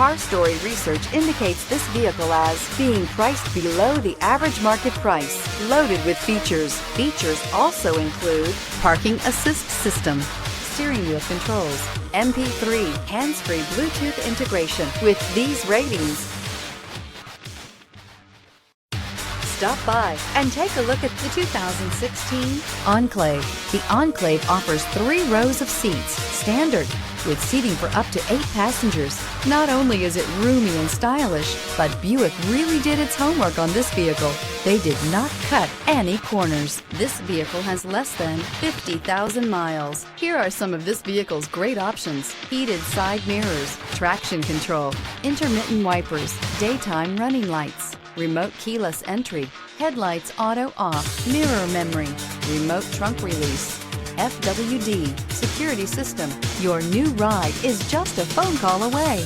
Car Story research indicates this vehicle as being priced below the average market price, loaded with features. Features also include parking assist system, steering wheel controls, MP3, hands-free Bluetooth integration. With these ratings, stop by and take a look at the 2016 Enclave. The Enclave offers 3 rows of seats, standard, with seating for up to 8 passengers. Not only is it roomy and stylish, but Buick really did its homework on this vehicle. They did not cut any corners. This vehicle has less than 50,000 miles. Here are some of this vehicle's great options: heated side mirrors, traction control, intermittent wipers, daytime running lights, remote keyless entry, headlights auto off, mirror memory, remote trunk release, FWD, security system. Your new ride is just a phone call away.